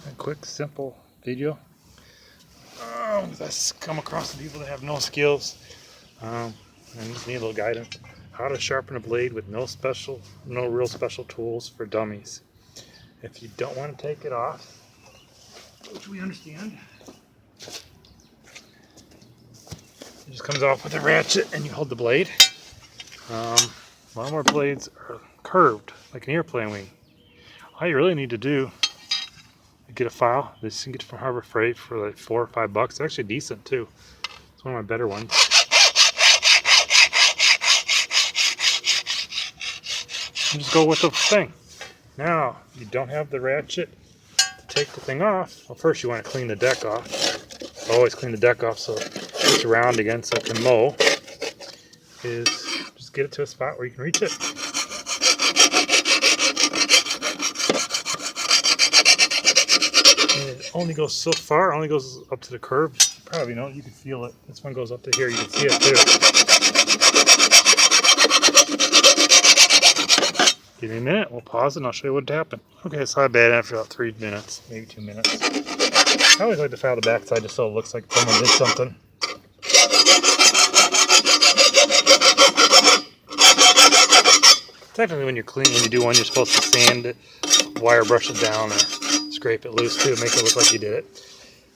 A quick, simple video. That's come across the people that have no skills and just need a little guidance. How to sharpen a blade with no real special tools for dummies. If you don't want to take it off, which we understand, it just comes off with a ratchet and you hold the blade. Lawnmower blades are curved like an airplane wing. All you really need to do is get a file. This you can get from Harbor Freight for like $4 or $5. It's actually decent too. It's one of my better ones. And just go with the thing. Now, you don't have the ratchet to take the thing off. Well, first you want to clean the deck off. Always clean the deck off so it's round again so it can mow. Is just get it to a spot where you can reach it. And it only goes so far, only goes up to the curb. You probably know, you can feel it. This one goes up to here, you can see it too. Give me a minute, we'll pause it and I'll show you what happened. Okay, it's not bad after about 3 minutes, maybe 2 minutes. I always like to file the backside just so it looks like someone did something. Technically when you do one, you're supposed to sand it, wire brush it down, or scrape it loose too, make it look like you did it.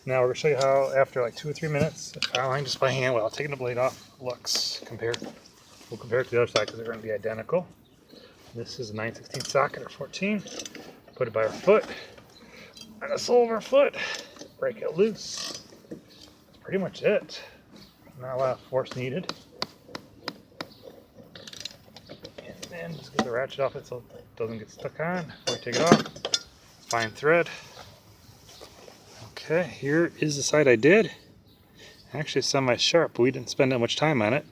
Now we're going to show you how after like 2 or 3 minutes, filing just by hand without taking the blade off looks. We'll compare it to the other side because they're going to be identical. This is a 9/16 socket or 14. Put it by our foot, and the sole of our foot. Break it loose. That's pretty much it. Not a lot of force needed. And then just get the ratchet off it so it doesn't get stuck on before you take it off. Fine thread. Okay, here is the side I did. Actually, it's semi-sharp, but we didn't spend that much time on it.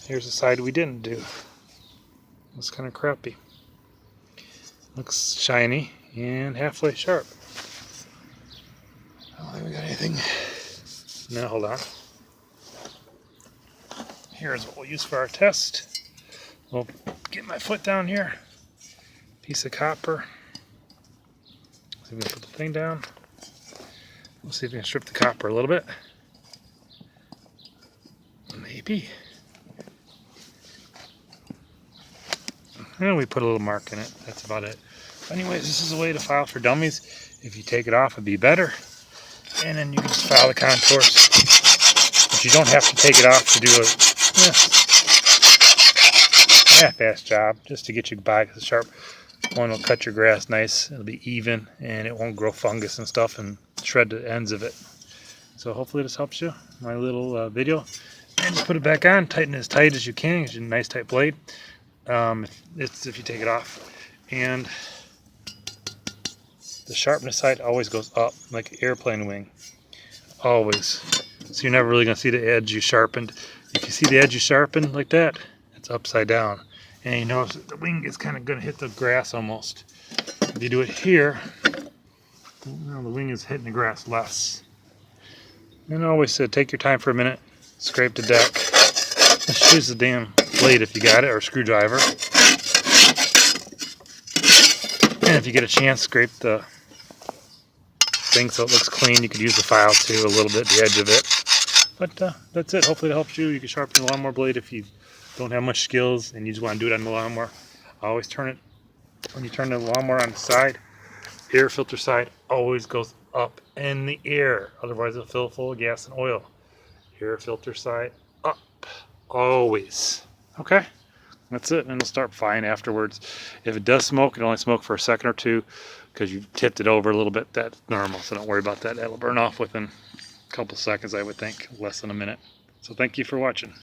Here's the side we didn't do. Looks kind of crappy. Looks shiny and halfway sharp. I don't think we got anything. Now hold on. Here's what we'll use for our test. We'll get my foot down here. Piece of copper. So we're gonna put the thing down. We'll see if we can strip the copper a little bit. Maybe. And we put a little mark in it. That's about it. Anyways, this is a way to file for dummies. If you take it off, it'd be better. And then you can just file the contours. But you don't have to take it off to do a half-ass job, just to get you by. Because the sharp one will cut your grass nice. It'll be even, and it won't grow fungus and stuff and shred the ends of it. So hopefully this helps you. My little video. And just put it back on. Tighten it as tight as you can. It's a nice tight blade. If you take it off, and the sharpness side always goes up like an airplane wing, always. So you're never really going to see the edge you sharpened. If you see the edge you sharpened like that, it's upside down, and you notice that the wing is kind of going to hit the grass almost. If you do it here, the wing is hitting the grass less. And I always said, take your time for a minute, scrape the deck. Just use the damn blade if you got it, or a screwdriver. And if you get a chance, scrape the thing so it looks clean. You could use the file too, a little bit, the edge of it. But that's it. Hopefully it helps you. You can sharpen the lawnmower blade if you don't have much skills and you just want to do it on the lawnmower. Always turn it, when you turn the lawnmower on the side, air filter side always goes up in the air. Otherwise it'll fill full of gas and oil. Air filter side up. Always. Okay, that's it, and it'll start fine afterwards. If it does smoke, it'll only smoke for a second or two because you tipped it over a little bit. That's normal, so don't worry about that. That'll burn off within a couple seconds, I would think, less than a minute. So thank you for watching.